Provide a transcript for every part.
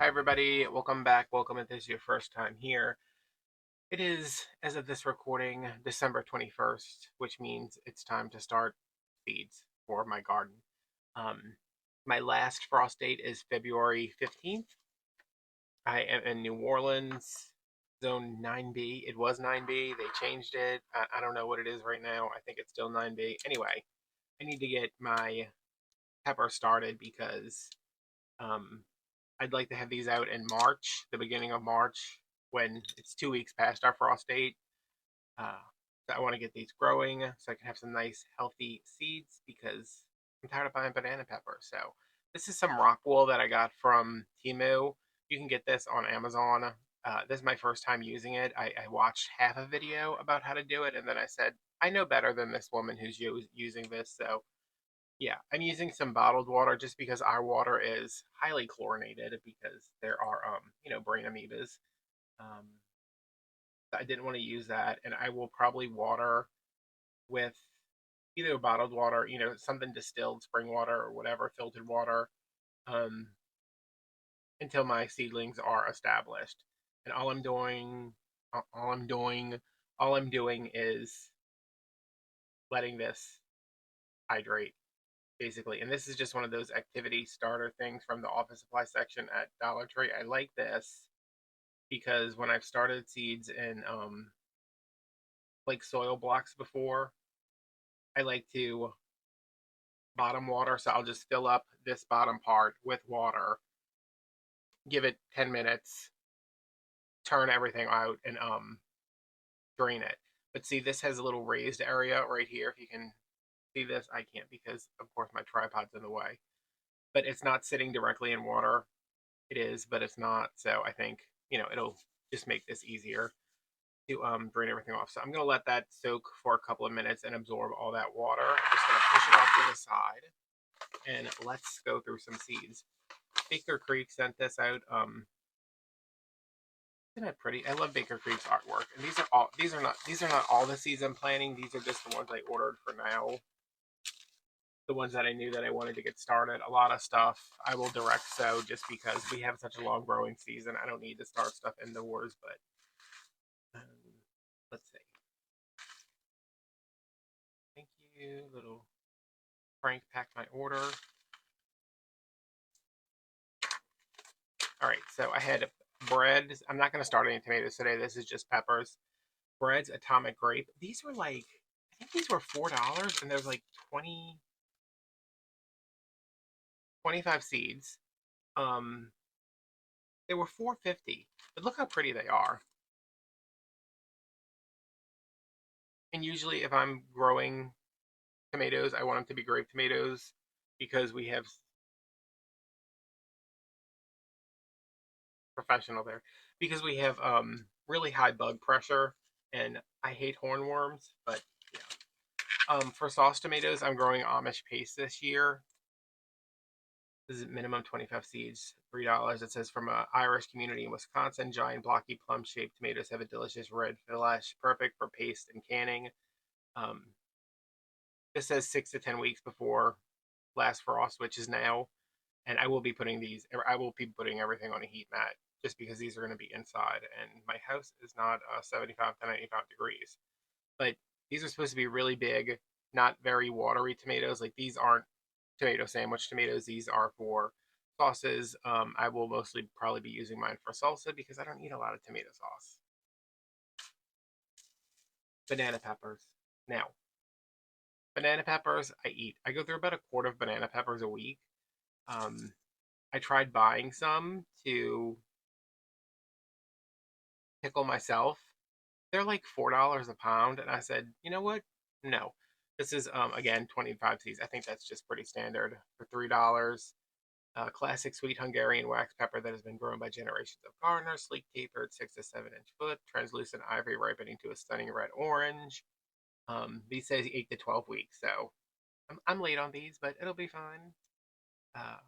Hi everybody, welcome back. Welcome if this is your first time here. It is, as of this recording, December 21st, which means it's time to start seeds for my garden. Um, my last frost date is February 15th. I am in New Orleans, zone 9B. It was 9B, they changed it. I don't know what it is right now. I think it's still 9B. Anyway, I need to get my pepper started because um, I'd like to have these out in March, the beginning of March, when it's 2 weeks past our frost date. Uh, so I want to get these growing so I can have some nice, healthy seeds because I'm tired of buying banana pepper. So this is some rock wool that I got from Temu. You can get this on Amazon. This is my first time using it. I watched half a video about how to do it, and then I said, I know better than this woman who's using this, so yeah, I'm using some bottled water just because our water is highly chlorinated because there are brain amoebas. Um, I didn't want to use that, and I will probably water with either bottled water, something distilled, spring water or whatever, filtered water, um, until my seedlings are established. And all I'm doing, all I'm doing is letting this hydrate basically. And this is just one of those activity starter things from the office supply section at Dollar Tree. I like this because when I've started seeds in like soil blocks before, I like to bottom water. So I'll just fill up this bottom part with water, give it 10 minutes, turn everything out, and drain it. But see, this has a little raised area right here. If you can see this, I can't because of course my tripod's in the way. But it's not sitting directly in water. It is, but it's not. So I think, it'll just make this easier to drain everything off. So I'm going to let that soak for a couple of minutes and absorb all that water. I'm just going to push it off to the side and let's go through some seeds. Baker Creek sent this out. Isn't that pretty? I love Baker Creek's artwork. And these are not all the seeds I'm planting. These are just the ones I ordered for now. The ones that I knew that I wanted to get started. A lot of stuff I will direct sow just because we have such a long growing season. I don't need to start stuff indoors, but let's see. Thank you, little Frank packed my order. All right, so I had bread. I'm not going to start any tomatoes today. This is just peppers. Bread's Atomic Grape. These were like, I think these were $4, and there's like 25 seeds. Um, they were 4.50, but look how pretty they are. And usually, if I'm growing tomatoes, I want them to be grape tomatoes because we have professional there because we have really high bug pressure, and I hate hornworms, but yeah. For sauce tomatoes, I'm growing Amish paste this year. This is minimum 25 seeds, $3. It says from an Irish community in Wisconsin, giant blocky plum-shaped tomatoes have a delicious red flesh, perfect for paste and canning. Um, this says 6 to 10 weeks before last frost, which is now, and I will be putting everything on a heat mat just because these are going to be inside, and my house is not 75 to 95 degrees. But these are supposed to be really big, not very watery tomatoes. Like these aren't tomato sandwich tomatoes. These are for sauces. I will mostly probably be using mine for salsa because I don't eat a lot of tomato sauce. Banana peppers. Now, banana peppers I eat. I go through about a quart of banana peppers a week. Um, I tried buying some to pickle myself. They're like $4 a pound, and I said, you know what? No. This is again 25 C's. I think that's just pretty standard for $3. Classic sweet Hungarian wax pepper that has been grown by generations of gardeners, sleek tapered, 6 to 7 inch foot, translucent ivory ripening to a stunning red orange. These say 8 to 12 weeks, so I'm late on these, but it'll be fine. Uh,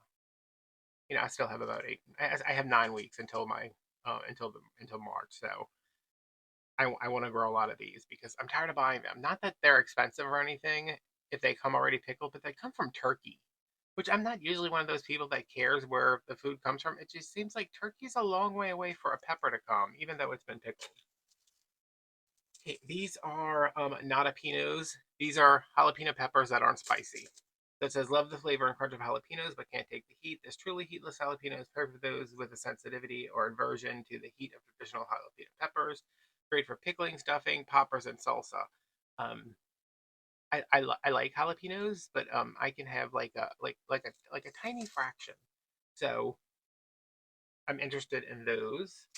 I still have about eight. I have 9 weeks until my until March, so I want to grow a lot of these because I'm tired of buying them. Not that they're expensive or anything if they come already pickled, but they come from Turkey. which I'm not usually one of those people that cares where the food comes from. It just seems like turkey's a long way away for a pepper to come, even though it's been pickled. Okay, these are jalapenos. These are jalapeno peppers that aren't spicy. So it says, love the flavor and crunch of jalapenos, but can't take the heat. This truly heatless jalapeno is perfect for those with a sensitivity or aversion to the heat of traditional jalapeno peppers. Great for pickling, stuffing, poppers, and salsa. Um, I like jalapenos, but I can have like a tiny fraction. So I'm interested in those.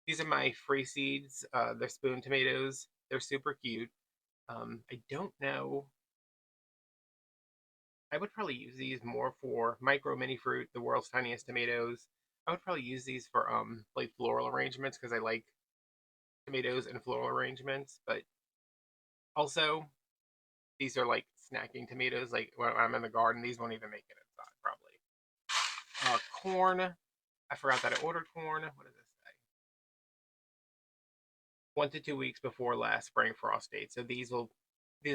These are my free seeds. They're spoon tomatoes. They're super cute. I don't know. I would probably use these more for micro mini fruit, the world's tiniest tomatoes. I would probably use these for like floral arrangements because I like tomatoes and floral arrangements. But also, these are like snacking tomatoes. Like when I'm in the garden, these won't even make it inside probably. Corn. I forgot that I ordered corn. What does this say? 1 to 2 weeks before last spring frost date. So these will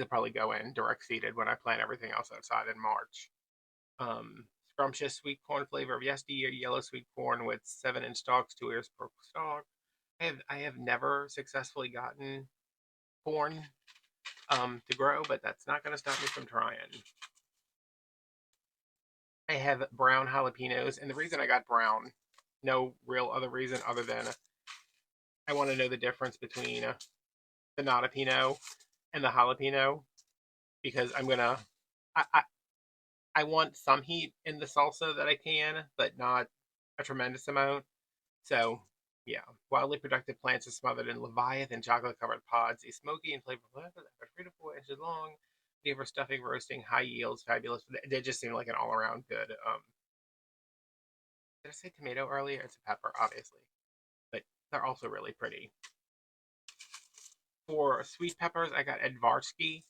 probably go in direct seeded when I plant everything else outside in March. Scrumptious sweet corn flavor of yesteryear, yellow sweet corn with 7-inch stalks, 2 ears per stalk. I have never successfully gotten corn to grow, but that's not going to stop me from trying. I have brown jalapenos, and the reason I got brown, no real other reason other than I want to know the difference between the jalapeno and the jalapeno because I, I I want some heat in the salsa that I can, but not a tremendous amount. So, yeah, wildly productive plants are smothered in Leviathan chocolate-covered pods. These smoky and flavorful plants are 3 to 4 inches long. They for stuffing, roasting, high yields, fabulous. They just seem like an all-around good. Did I say tomato earlier? It's a pepper, obviously, but they're also really pretty. For sweet peppers, I got Edvarsky.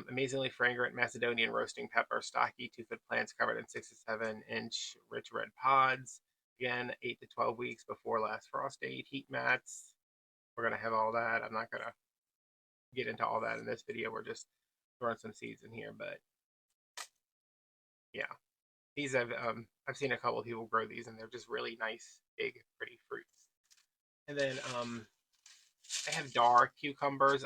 Amazingly fragrant Macedonian roasting pepper, stocky 2 foot plants covered in 6 to 7 inch rich red pods. Again, 8 to 12 weeks before last frost date. Heat mats. We're gonna have all that. I'm not gonna get into all that in this video. We're just throwing some seeds in here, but yeah, these I've seen a couple of people grow these, and they're just really nice, big, pretty fruits. And then I have dark cucumbers.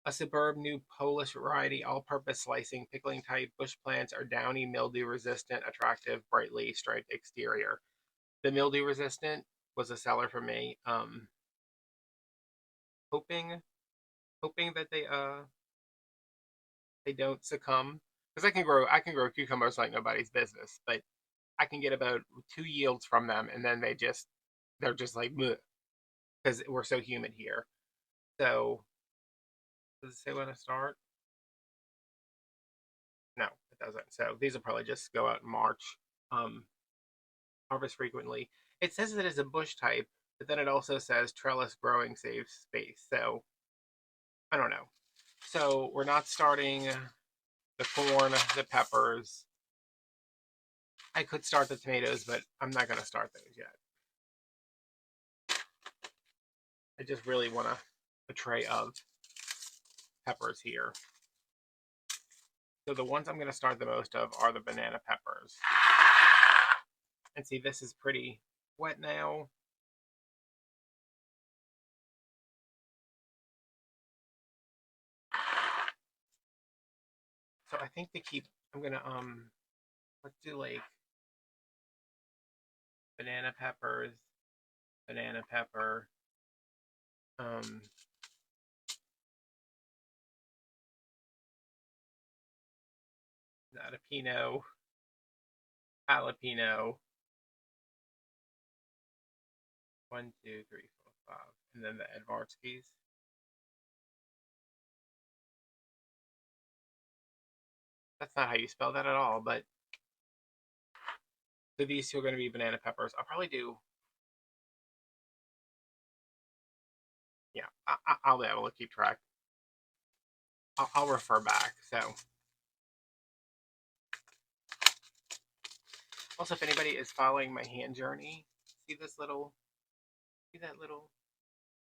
A superb new Polish variety, all-purpose slicing, pickling type bush plants are downy, mildew-resistant, attractive, brightly striped exterior. The mildew-resistant was a seller for me. Hoping hoping that they don't succumb because I can grow cucumbers like nobody's business, but I can get about 2 yields from them, and then they're just like because we're so humid here. So does it say when to start? No, it doesn't. So these will probably just go out in March. Um, harvest frequently. It says that it's a bush type, but then it also says trellis growing saves space. So I don't know. So we're not starting the corn, the peppers. I could start the tomatoes, but I'm not going to start those yet. I just really want a tray of peppers here. So the ones I'm going to start the most of are the banana peppers. And see, this is pretty wet now. So I think I'm gonna let's do like banana peppers, banana pepper, um, jalapeno, jalapeno, 1, 2, 3, 4, 5, and then the Edvarskis. That's not how you spell that at all, but so these two are going to be banana peppers. I'll probably do, yeah, I'll be able to keep track. I'll refer back. So, also, if anybody is following my hand journey, see this little, see that little,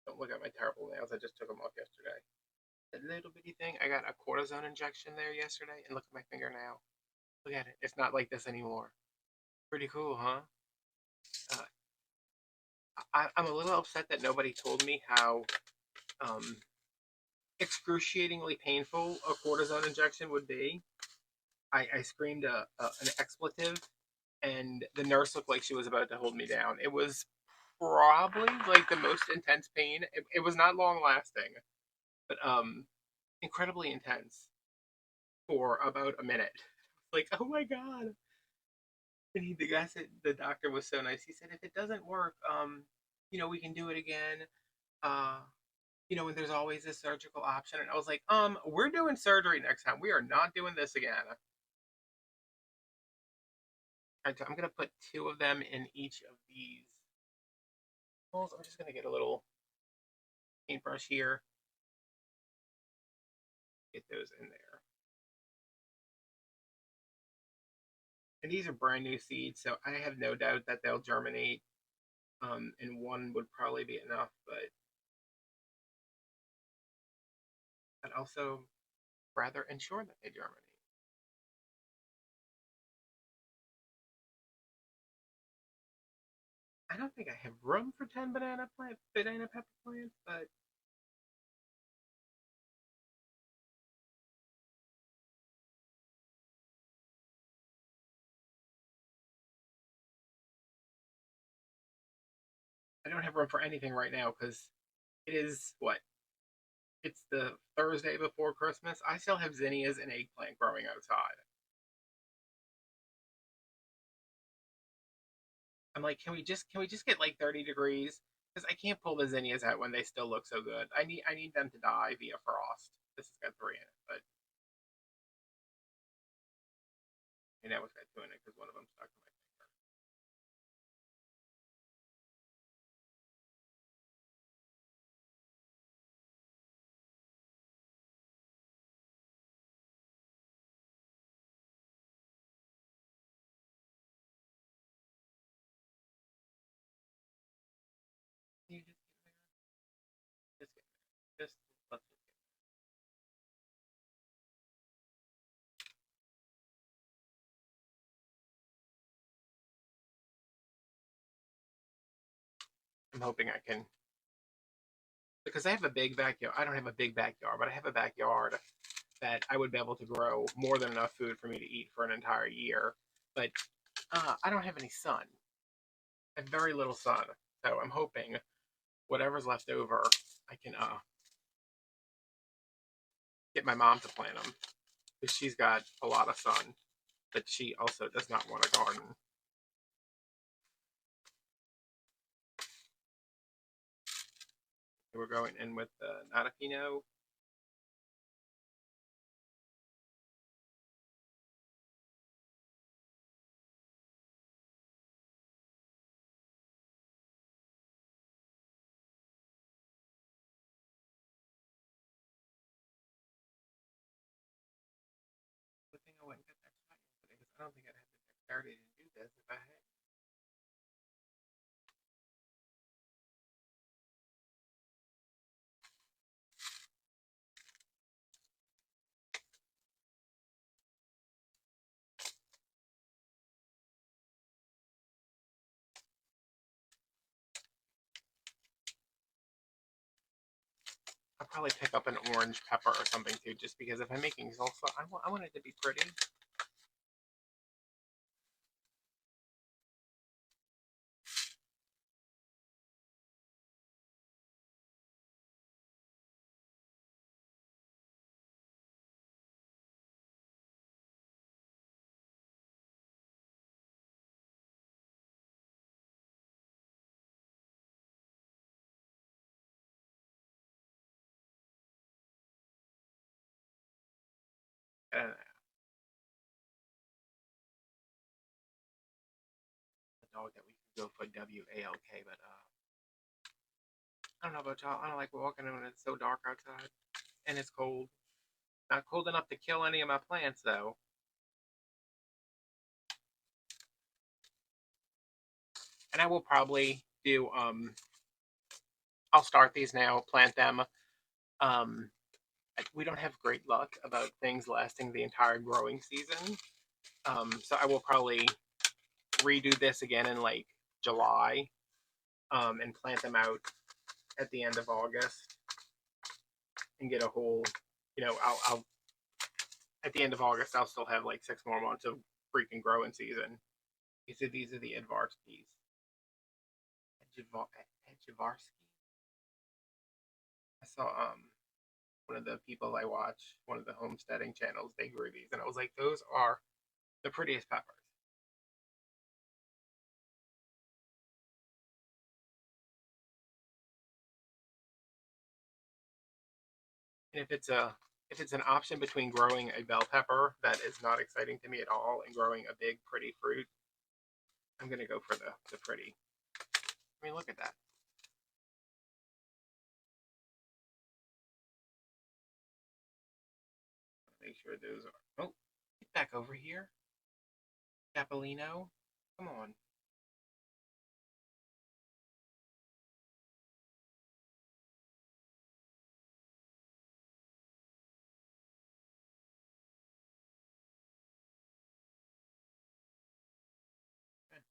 don't look at my terrible nails. I just took them off yesterday. That little bitty thing. I got a cortisone injection there yesterday, and look at my finger now. Look at it. It's not like this anymore. Pretty cool, huh? Uh, I'm a little upset that nobody told me how um, excruciatingly painful a cortisone injection would be. I screamed an expletive, and the nurse looked like she was about to hold me down. It was probably like the most intense pain. It was not long lasting, but incredibly intense for about a minute. Like, oh my god! And the guy said the doctor was so nice. He said if it doesn't work, we can do it again. Uh, and there's always a surgical option. And I was like, we're doing surgery next time. We are not doing this again. Right, so I'm gonna put two of them in each of these holes. I'm just gonna get a little paintbrush here, get those in there. And these are brand new seeds, so I have no doubt that they'll germinate. And one would probably be enough, but I'd also rather ensure that they germinate. I don't think I have room for 10 banana pepper plants, but I don't have room for anything right now because it is what? It's the Thursday before Christmas. I still have zinnias and eggplant growing outside. I'm like, can we just get like 30 degrees? Because I can't pull the zinnias out when they still look so good. I need them to die via frost. This has got three in it, but I know it's got two in it because one of them stuck in my finger. Can you just get there? Just let's just get there. I'm hoping I can because I have a big backyard. I don't have a big backyard, but I have a backyard that I would be able to grow more than enough food for me to eat for an entire year. But I don't have any sun. I have very little sun, so I'm hoping whatever's left over, I can get my mom to plant them because she's got a lot of sun, but she also does not want a garden. So we're going in with the Natafino. Good thing I went and got that shot yesterday because I don't think I'd have the dexterity to do this if I had. I'll probably pick up an orange pepper or something too, just because if I'm making salsa, I want it to be pretty. And a dog that we could go for WALK, but I don't know about y'all. I don't like walking when it's so dark outside and it's cold. Not cold enough to kill any of my plants though. And I will probably do I'll start these now, plant them. Um we don't have great luck about things lasting the entire growing season. So I will probably redo this again in like July, and plant them out at the end of August and get a whole, I'll at the end of August I'll still have like 6 more months of freaking growing season. These are the Edvarskis. Edvarski. I saw one of the people I watch, one of the homesteading channels, they grew these, and I was like, those are the prettiest peppers. And if it's an option between growing a bell pepper that is not exciting to me at all and growing a big pretty fruit, I'm gonna go for the pretty. I mean, look at that. Make sure those are. Oh, get back over here, Capolino. Come on.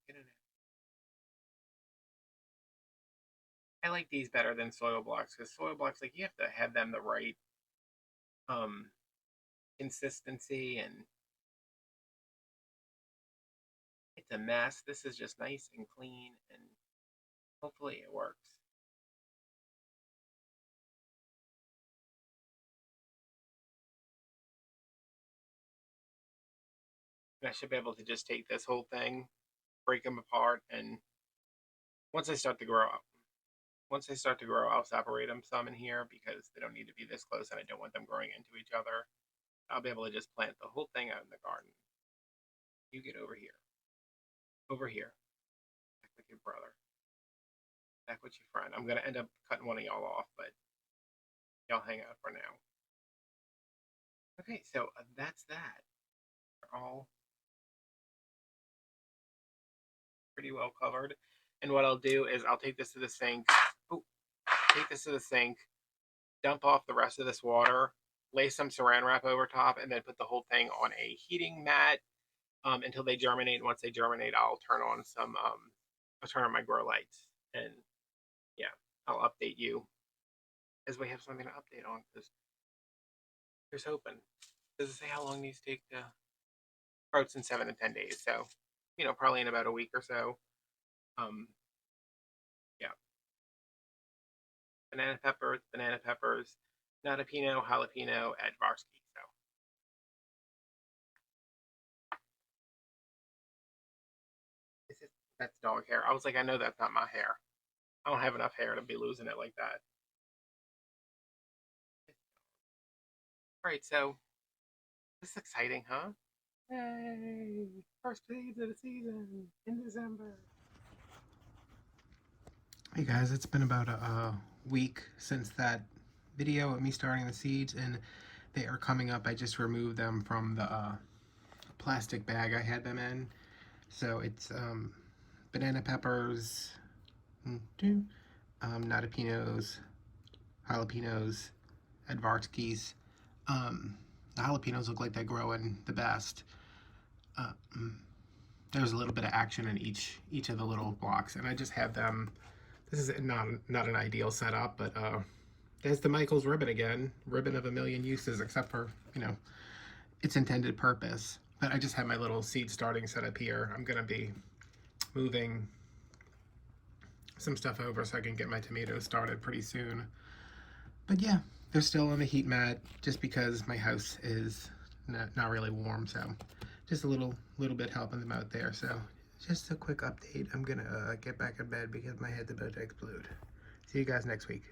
Get in there. I like these better than soil blocks because soil blocks, like, you have to have them the right um consistency, and it's a mess. This is just nice and clean, and hopefully it works. And I should be able to just take this whole thing, break them apart, and once they start to grow up, I'll separate them some in here because they don't need to be this close, and I don't want them growing into each other. I'll be able to just plant the whole thing out in the garden. You get over here. Over here. Back with your brother. Back with your friend. I'm going to end up cutting one of y'all off, but y'all hang out for now. Okay, so that's that. They're all pretty well covered. And what I'll do is I'll take this to the sink. Oh, take this to the sink, dump off the rest of this water, lay some saran wrap over top, and then put the whole thing on a heating mat until they germinate. Once they germinate, I'll turn on my grow lights, and yeah, I'll update you as we have something to update on, because here's hoping. Does it say how long these take to grow? It's in 7 to 10 days, so probably in about a week or so. Um, yeah, banana peppers, jalapeno, Advarsky. So that's dog hair. I was like, I know that's not my hair. I don't have enough hair to be losing it like that. All right, so this is exciting, huh? Yay! First seeds of the season in December. Hey guys, it's been about a week since that video of me starting the seeds, and they are coming up. I just removed them from the plastic bag I had them in. So it's banana peppers, natapinos, jalapenos, Advarskis. The jalapenos look like they're growing the best. There's a little bit of action in each of the little blocks, and I just have them. This is not an ideal setup, but there's the Michaels ribbon again, ribbon of a million uses, except for its intended purpose. But I just have my little seed starting set up here. I'm gonna be moving some stuff over so I can get my tomatoes started pretty soon. But yeah, they're still on the heat mat just because my house is not really warm, so just a little bit helping them out there. So just a quick update. I'm gonna get back in bed because my head's about to explode. See you guys next week.